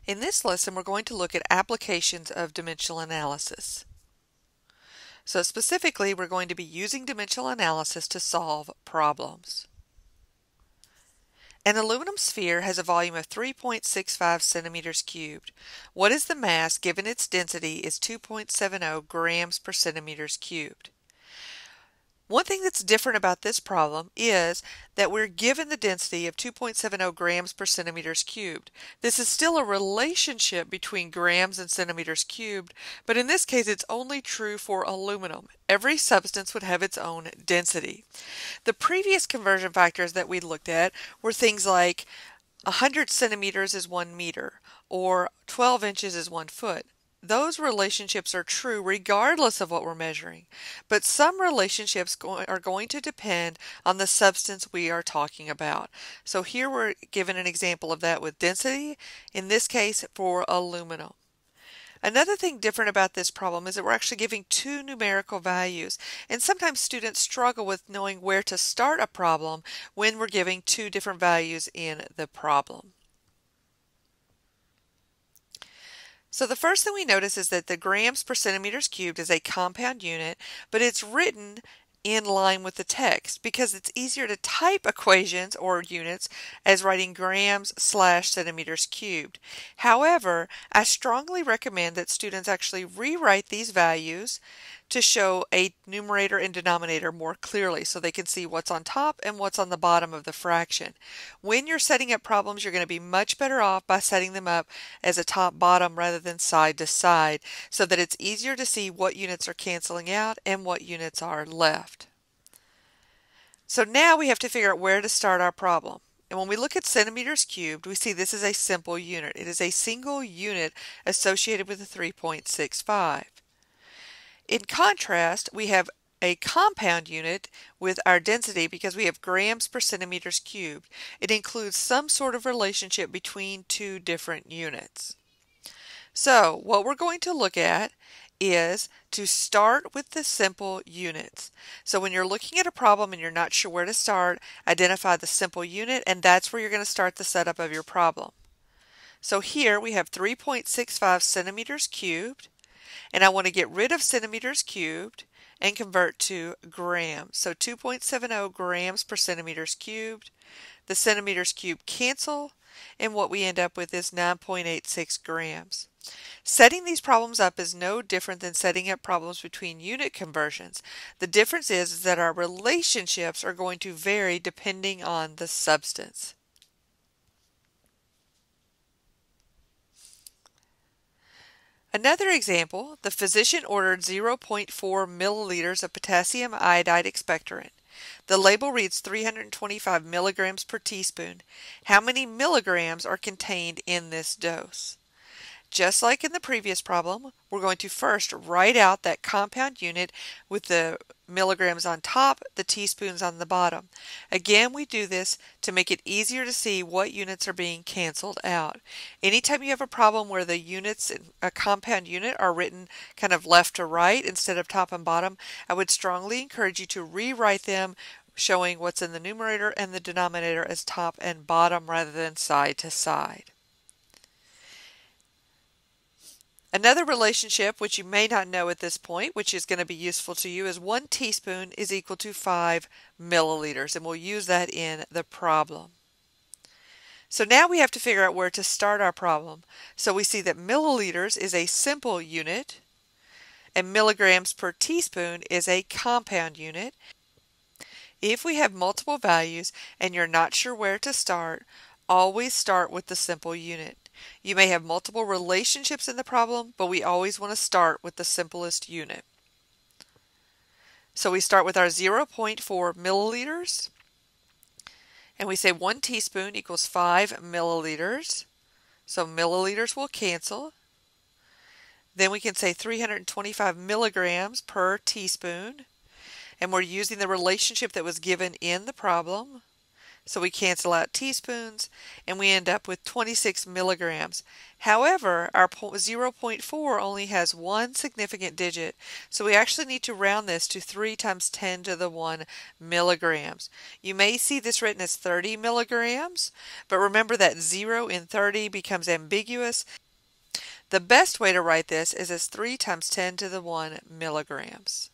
In this lesson, we're going to look at applications of dimensional analysis. So specifically, we're going to be using dimensional analysis to solve problems. An aluminum sphere has a volume of 3.65 centimeters cubed. What is the mass given its density is 2.70 grams per centimeters cubed? One thing that's different about this problem is that we're given the density of 2.70 grams per centimeters cubed. This is still a relationship between grams and centimeters cubed, but in this case it's only true for aluminum. Every substance would have its own density. The previous conversion factors that we looked at were things like 100 centimeters is 1 meter or 12 inches is 1 foot. Those relationships are true regardless of what we're measuring, but some relationships are going to depend on the substance we are talking about. So here we're given an example of that with density, in this case for aluminum. Another thing different about this problem is that we're actually giving two numerical values, and sometimes students struggle with knowing where to start a problem when we're giving two different values in the problem. So the first thing we notice is that the grams per centimeters cubed is a compound unit, but it's written in line with the text because it's easier to type equations or units as writing grams/centimeters cubed. However, I strongly recommend that students actually rewrite these values to show a numerator and denominator more clearly so they can see what's on top and what's on the bottom of the fraction. When you're setting up problems, you're going to be much better off by setting them up as a top-bottom rather than side to side so that it's easier to see what units are canceling out and what units are left. So now we have to figure out where to start our problem. And when we look at centimeters cubed, we see this is a simple unit. It is a single unit associated with a 3.65. In contrast, we have a compound unit with our density because we have grams per centimeters cubed. It includes some sort of relationship between two different units. So what we're going to look at is to start with the simple units. So when you're looking at a problem and you're not sure where to start, identify the simple unit, and that's where you're going to start the setup of your problem. So here we have 3.65 centimeters cubed, and I want to get rid of centimeters cubed and convert to grams. So 2.70 grams per centimeters cubed. The centimeters cubed cancel, and what we end up with is 9.86 grams. Setting these problems up is no different than setting up problems between unit conversions. The difference is that our relationships are going to vary depending on the substance. Another example, the physician ordered 0.4 milliliters of potassium iodide expectorant. The label reads 325 milligrams per teaspoon. How many milligrams are contained in this dose? Just like in the previous problem, we're going to first write out that compound unit with the milligrams on top, the teaspoons on the bottom. Again, we do this to make it easier to see what units are being canceled out. Anytime you have a problem where the units in a compound unit are written kind of left to right instead of top and bottom, I would strongly encourage you to rewrite them showing what's in the numerator and the denominator as top and bottom rather than side to side. Another relationship, which you may not know at this point, which is going to be useful to you, is 1 teaspoon is equal to 5 milliliters, and we'll use that in the problem. So now we have to figure out where to start our problem. So we see that milliliters is a simple unit, and milligrams per teaspoon is a compound unit. If we have multiple values and you're not sure where to start, always start with the simple unit. You may have multiple relationships in the problem, but we always want to start with the simplest unit. So we start with our 0.4 milliliters, and we say 1 teaspoon equals 5 milliliters. So milliliters will cancel. Then we can say 325 milligrams per teaspoon, and we're using the relationship that was given in the problem. So we cancel out teaspoons and we end up with 26 milligrams. However, our 0.4 only has one significant digit, so we actually need to round this to 3 times 10 to the 1 milligrams. You may see this written as 30 milligrams, but remember that 0 in 30 becomes ambiguous. The best way to write this is as 3 times 10 to the 1 milligrams.